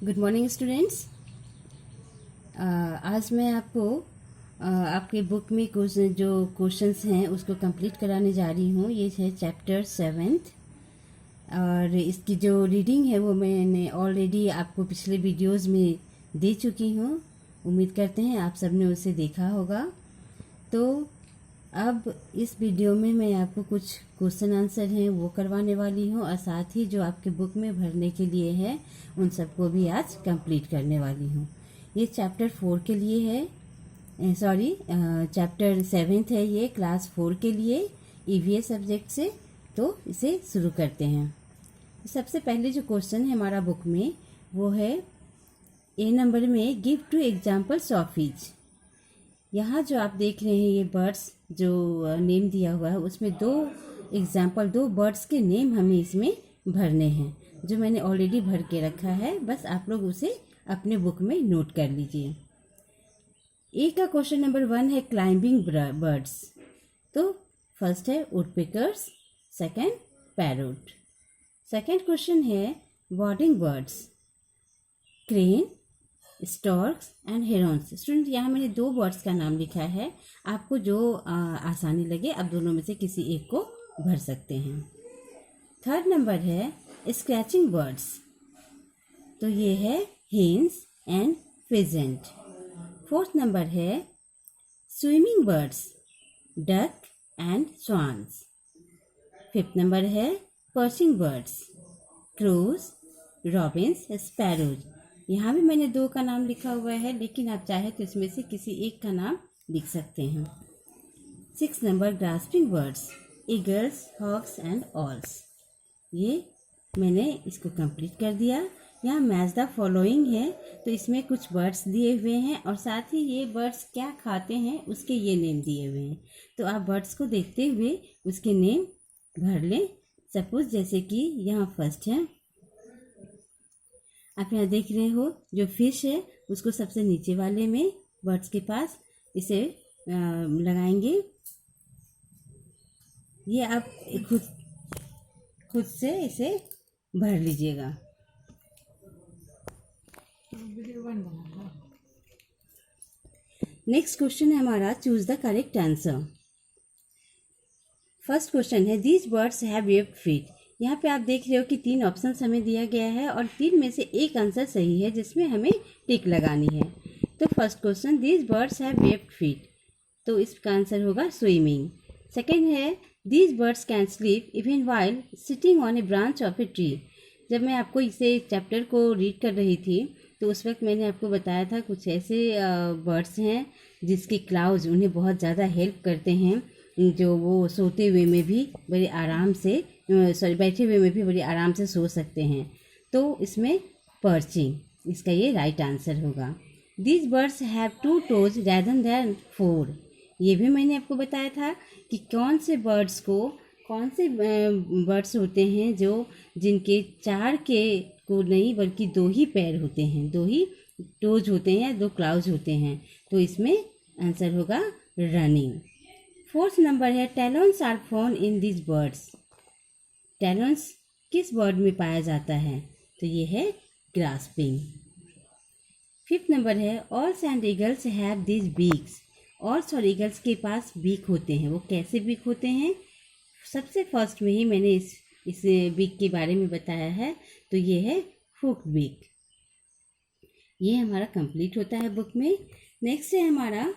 Good morning students. आज मैं आपको आपके बुक में कुछ जो क्वेश्चंस हैं उसको कंप्लीट कराने जा रही हूँ। ये है चैप्टर 7th और इसकी जो रीडिंग है वो मैंने ऑलरेडी आपको पिछले वीडियोस में दे चुकी हूँ। उम्मीद करते हैं आप सबने उसे देखा होगा। तो अब इस वीडियो में मैं आपको कुछ क्वेश्चन आंसर हैं वो करवाने वाली हूँ और साथ ही जो आपके बुक में भरने के लिए है उन सबको भी आज कंप्लीट करने वाली हूँ। ये चैप्टर 4 के लिए है, चैप्टर 7th है, ये क्लास 4 के लिए ईवीएस सब्जेक्ट से। तो इसे शुरू करते हैं। सबसे पहले जो क्वेश्चन है हमारा बुक में वो है ए नंबर में, गिव 2 एग्जाम्पल्स ऑफ ईच। यहाँ जो आप देख रहे हैं ये बर्ड्स जो नेम दिया हुआ है उसमें दो बर्ड्स के नेम हमें इसमें भरने हैं, जो मैंने ऑलरेडी भर के रखा है। बस आप लोग उसे अपने बुक में नोट कर लीजिए। ए का क्वेश्चन नंबर 1 है क्लाइंबिंग बर्ड्स। तो फर्स्ट है woodpeckers, second parrot. Second question है boarding birds, crane, storks and herons. Student यहाँ मैंने 2 बर्ड्स का नाम लिखा है, आपको जो आसानी लगे आप दोनों में से किसी एक को भर सकते हैं। थर्ड नंबर है स्क्रैचिंग बर्ड्स। तो ये है hens and pheasant. Fourth number है swimming birds, duck and swans. Fifth number है perching birds, crows, robins, sparrows. यहाँ भी मैंने 2 का नाम लिखा हुआ है, लेकिन आप चाहे तो इसमें से किसी एक का नाम लिख सकते हैं। 6 number grasping birds, eagles, hawks and owls. ये मैंने इसको कंप्लीट कर दिया। यहाँ मैच द फॉलोइंग है, तो इसमें कुछ बर्ड्स दिए हुए हैं और साथ ही ये बर्ड्स क्या खाते हैं उसके ये नेम दिए हुए हैं। तो आप बर्ड्स को देखते हुए उसके नेम भर लें। सपोज जैसे कि यहाँ फर्स्ट है, आप यहाँ देख रहे हो जो फिश है उसको सबसे नीचे वाले में बर्ड्स के पास इसे लगाएंगे। ये आप खुद से इसे भर लीजिएगा। नेक्स्ट क्वेश्चन है हमारा, choose the correct answer. First question है these birds have webbed feet. यहाँ पे आप देख रहे हो कि 3 ऑप्शंस हमें दिया गया है और 3 में से एक आंसर सही है जिसमें हमें टिक लगानी है। तो first question these birds have webbed feet, तो इसका आंसर होगा स्विमिंग। सेकेंड है these birds can sleep even while sitting on A branch of a tree. जब मैं आपको इसे चैप्टर को रीड कर रही थी तो उस वक्त मैंने आपको बताया था कुछ ऐसे बर्ड्स हैं जिसकी क्लाउज उन्हें बहुत ज़्यादा हेल्प करते हैं, जो वो सोते हुए में भी बड़े आराम से बैठे हुए में भी बड़ी आराम से सो सकते हैं। तो इसमें पर्चिंग, इसका ये राइट आंसर होगा। These birds have 2 toes rather than 4। ये भी मैंने आपको बताया था कि कौन से बर्ड्स होते हैं जो जिनके 4 के को नहीं बल्कि 2 ही पैर होते हैं, 2 ही टोज होते हैं, 2 क्लाउज होते हैं। तो इसमें आंसर होगा रनिंग। फोर्थ नंबर है talons are found in this birds. Talons किस बर्ड में पाया जाता है? तो ये है ग्रास्पिंग। फिफ्थ नंबर है owls and eagles have this beaks. Owls और ईगल्स के पास बीक होते हैं। वो कैसे बीक होते हैं? सबसे फर्स्ट में ही मैंने इस बीक के बारे में बताया है। तो ये है हुक बीक। ये हमारा कंप्लीट होता है बुक में। नेक्स्ट है हमारा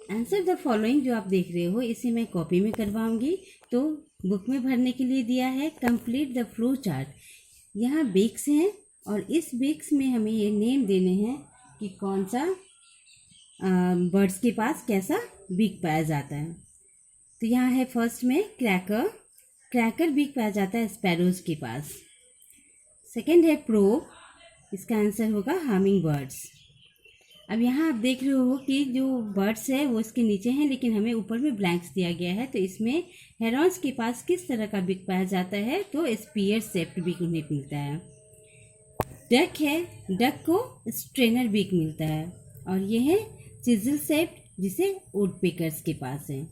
आंसर द फॉलोइंग। जो आप देख रहे हो इसे मैं कॉपी में करवाऊंगी, तो बुक में भरने के लिए दिया है कंप्लीट द फ्लो चार्ट। यहाँ बीक्स हैं और इस बीक्स में हमें ये नेम देने हैं कि कौन सा बर्ड्स के पास कैसा बीक पाया जाता है। तो यहाँ है फर्स्ट में क्रैकर बीक पाया जाता है स्पैरोज के पास। सेकंड है प्रो, इसका आंसर होगा हमिंग बर्ड्स। अब यहाँ आप देख रहे हो कि जो बर्ड्स है वो इसके नीचे हैं, लेकिन हमें ऊपर में ब्लैंक्स दिया गया है। तो इसमें हेरॉन्स के पास किस तरह का बीक पाया जाता है? तो स्पीयर शेप्ड बीक उन्हें मिलता है। डक है, डक को स्ट्रेनर बीक मिलता है। और ये है चिजल शेप्ड, जिसे वुडपेकर्स के पास है।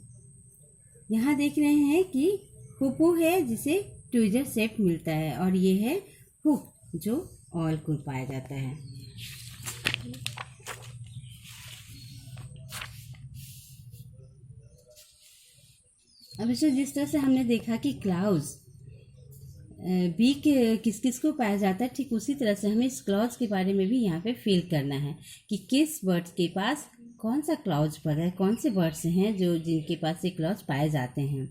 यहाँ देख रहे हैं कि पुपू है जिसे ट्विजर शेप मिलता है, और ये है हुक जो ऑल को पाया जाता है। अब इसमें जिस तरह से हमने देखा कि क्लाउज बीक किस किस को पाया जाता है, ठीक उसी तरह से हमें इस क्लॉज के बारे में भी यहाँ पे फील करना है कि किस बर्ड्स के पास कौन सा क्लॉज पड़ा है, कौन से बर्ड्स हैं जो जिनके पास ये क्लॉज पाए जाते हैं।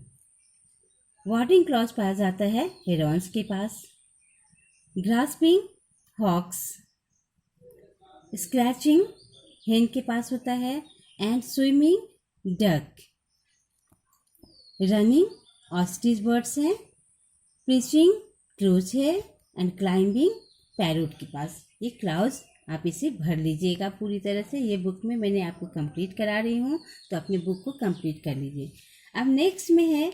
वार्डिंग क्लॉज पाया जाता है हेरॉन्स के पास, ग्रास्पिंग हॉक्स, स्क्रैचिंग हेन के पास होता है, and swimming duck. Running ostrich birds हैं, फिशिंग क्रोच है, एंड क्लाइंबिंग पैरोट के पास। ये क्लाउज आप इसे भर लीजिएगा पूरी तरह से। ये बुक में मैंने आपको कंप्लीट करा रही हूँ, तो अपने बुक को कंप्लीट कर लीजिए। अब नेक्स्ट में है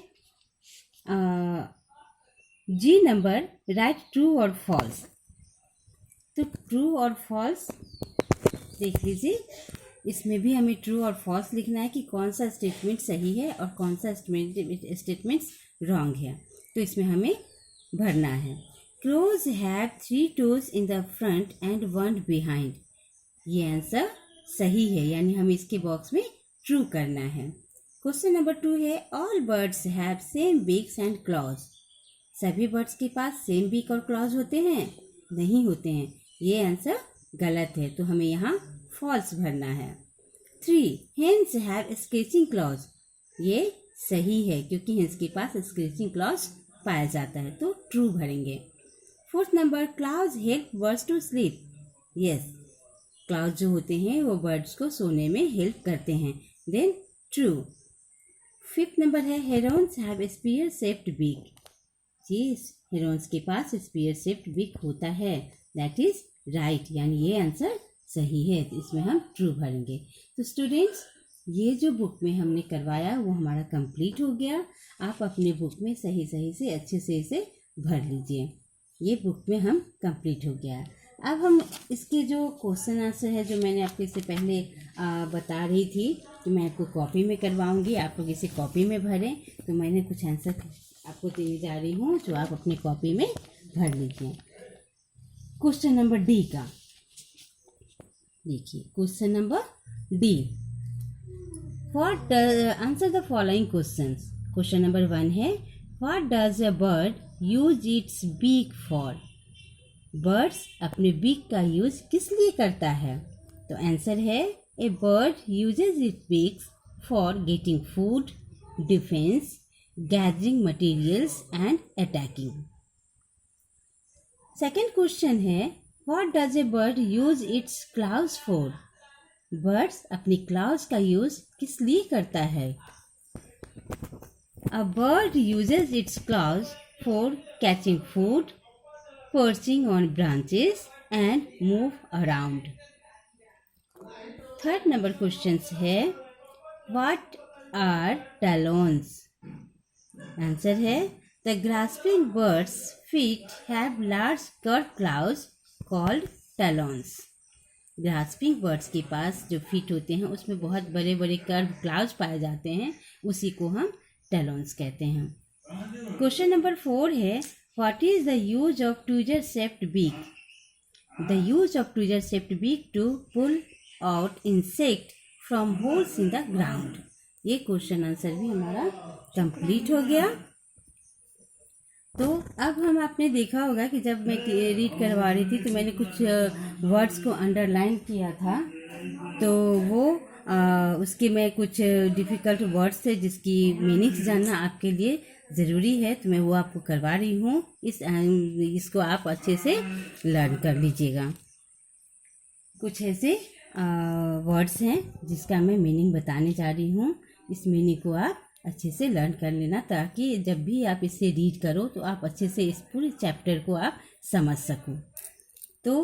जी नंबर, राइट ट्रू और फॉल्स। तो ट्रू और फॉल्स देख लीजिए, इसमें भी हमें ट्रू और फॉल्स लिखना है कि कौन सा स्टेटमेंट सही है और कौन सा स्टेटमेंट्स रॉन्ग है। तो इसमें हमें भरना है। Crows have 3 toes in the front and 1 behind. ये आंसर सही है, यानी हमें इसके बॉक्स में ट्रू करना है। क्वेश्चन नंबर 2 है all birds have same beaks and clause. सभी बर्ड्स के पास सेम बीक और क्लॉज होते हैं? नहीं होते हैं। ये आंसर गलत है, तो हमें यहाँ फॉल्स भरना है। 3 हेन्स हैव स्केचिंग क्लॉज। ये सही है क्योंकि हेन्स के पास स्केचिंग क्लॉज पाया जाता है, तो ट्रू भरेंगे। 4th number, claws help birds to sleep. Yes, claws जो होते हैं वो बर्ड्स को सोने में हेल्प करते हैं, देन ट्रू। 5th नंबर है herons have spear shaped beak. जी, हेरॉन्स के पास स्पीयर शेप्ड बीक होता है, दैट इज राइट, यानी ये आंसर सही है, तो इसमें हम ट्रू भरेंगे। तो स्टूडेंट्स, ये जो बुक में हमने करवाया वो हमारा कंप्लीट हो गया। आप अपने बुक में सही से अच्छे से इसे भर लीजिए। ये बुक में हम कंप्लीट हो गया। अब हम इसके जो क्वेश्चन आंसर है जो मैंने आपको इससे पहले बता रही थी कि मैं आपको कॉपी में करवाऊंगी, आप लोग इसे कॉपी में भरें। तो मैंने कुछ आंसर आपको देने जा रही हूँ जो आप अपनी कॉपी में भर लीजिए। क्वेश्चन नंबर डी का देखिए, question number D, answer the following questions. Question number 1 है what does a bird use its beak for. Birds अपने बीक का यूज किस लिए करता है? तो आंसर है a bird uses its beaks for getting food, defence, gathering materials and attacking. Second question है what does a bird use its claws for. Birds अपनी क्लाउज का यूज किस लिए करता है? A bird uses its claws for catching food, perching on branches and move around. Third number question है what are talons? Answer है the grasping bird's feet have large curved claws called talons. Grasping birds के पास जो feet होते हैं उसमें बहुत बड़े बड़े कर्व क्लाउज पाए जाते हैं, उसी को हम टैलॉन्स कहते हैं। क्वेश्चन नंबर 4 है What is the use of tweezer-shaped beak? The use of tweezer-shaped beak to pull out insect from holes in the ground. ये क्वेश्चन आंसर भी हमारा कंप्लीट हो गया। तो अब हम आपने देखा होगा कि जब मैं रीड करवा रही थी तो मैंने कुछ वर्ड्स को अंडरलाइन किया था, तो वो उसके में कुछ डिफ़िकल्ट वर्ड्स थे जिसकी मीनिंग्स जानना आपके लिए ज़रूरी है, तो मैं वो आपको करवा रही हूँ। इसको आप अच्छे से लर्न कर लीजिएगा। कुछ ऐसे वर्ड्स हैं जिसका मैं मीनिंग बताने जा रही हूँ। इस मीनिंग को आप अच्छे से लर्न कर लेना ताकि जब भी आप इसे रीड करो तो आप अच्छे से इस पूरे चैप्टर को आप समझ सको। तो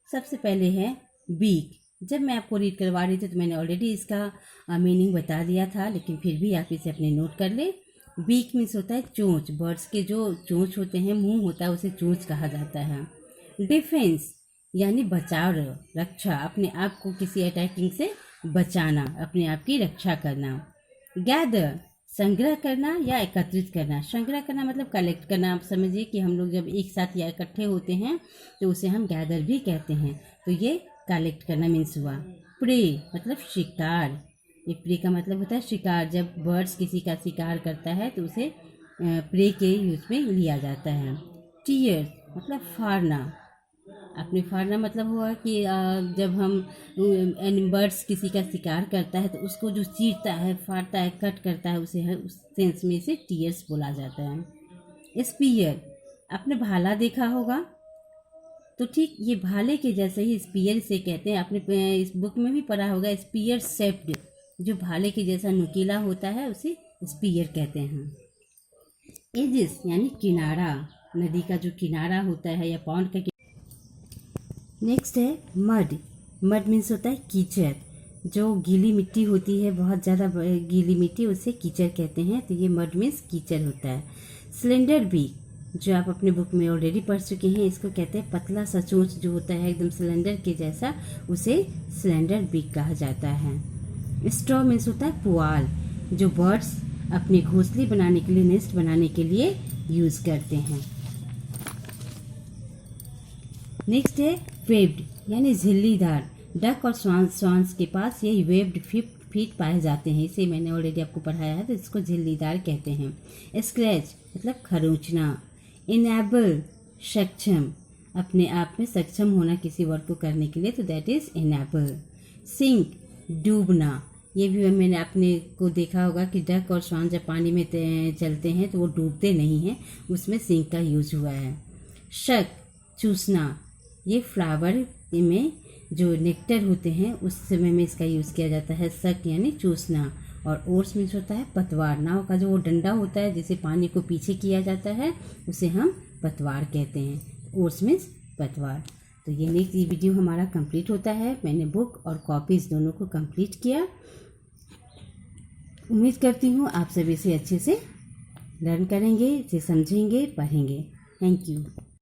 सबसे पहले है बीक। जब मैं आपको रीड करवा रही थी तो मैंने ऑलरेडी इसका मीनिंग बता दिया था, लेकिन फिर भी आप इसे अपने नोट कर ले। बीक मीन्स होता है चोंच। बर्ड्स के जो चोंच होते हैं, मुंह होता है, उसे चोंच कहा जाता है। डिफेंस यानी बचाव, रक्षा, अपने आप को किसी अटैकिंग से बचाना, अपने आप की रक्षा करना। गैदर संग्रह करना या एकत्रित करना। संग्रह करना मतलब कलेक्ट करना। आप समझिए कि हम लोग जब एक साथ या इकट्ठे होते हैं तो उसे हम गैदर भी कहते हैं। तो ये कलेक्ट करना मीन्स हुआ। प्रे मतलब शिकार। ये प्रे का मतलब होता है शिकार। जब बर्ड्स किसी का शिकार करता है तो उसे प्रे के यूज में लिया जाता है। टीयर मतलब फाड़ना। आपने फाड़ना मतलब हुआ कि जब हम बर्ड्स किसी का शिकार करता है तो उसको जो चीरता है, फाड़ता है, कट करता है, उसे उस सेंस में से टीयर्स बोला जाता है। स्पीयर, आपने भाला देखा होगा तो ठीक ये भाले के जैसे ही स्पीयर से कहते हैं। आपने इस बुक में भी पढ़ा होगा स्पीयर शेप्ड, जो भाले के जैसा नुकीला होता है उसे स्पीयर कहते हैं। एजिस यानी किनारा, नदी का जो किनारा होता है या पॉन्ड का। नेक्स्ट है मड। मड मीन्स होता है कीचड़। जो गीली मिट्टी होती है, बहुत ज़्यादा गीली मिट्टी, उसे कीचड़ कहते हैं। तो ये मड मीन्स कीचड़ होता है। सिलेंडर बीक, जो आप अपने बुक में ऑलरेडी पढ़ चुके हैं, इसको कहते हैं पतला सा चोंच जो होता है एकदम सिलेंडर के जैसा, उसे सिलेंडर बीक कहा जाता है। स्ट्रॉ मीन्स होता है पुआल, जो बर्ड्स अपने घोंसले बनाने के लिए, नेस्ट बनाने के लिए यूज़ करते हैं। नेक्स्ट है वेब्ड यानी झिल्लीदार। डक और स्वांस के पास ये वेब्ड फीट पाए जाते हैं। इसे मैंने ऑलरेडी आपको पढ़ाया है, तो इसको झिल्लीदार कहते हैं। स्क्रैच मतलब खरोंचना। इनेबल सक्षम, अपने आप में सक्षम होना किसी वर्क को करने के लिए, तो दैट इज इनेबल। सिंक डूबना, ये भी मैंने आपने को देखा होगा कि डक और स्वान जब पानी में चलते हैं तो वो डूबते नहीं हैं, उसमें सिंक का यूज हुआ है। शक चूसना, ये फ्लावर में जो नेक्टर होते हैं उस समय में इसका यूज़ किया जाता है। शक यानी चूसना। और ओर्स मीन्स होता है पतवार। नाव का जो वो डंडा होता है जिसे पानी को पीछे किया जाता है उसे हम पतवार कहते हैं। ओर्स मीन्स पतवार। तो ये नेक्स्ट वीडियो हमारा कंप्लीट होता है। मैंने बुक और कॉपीज़ दोनों को कंप्लीट किया। उम्मीद करती हूँ आप सभी इसे अच्छे से लर्न करेंगे, इसे समझेंगे, पढ़ेंगे। Thank you.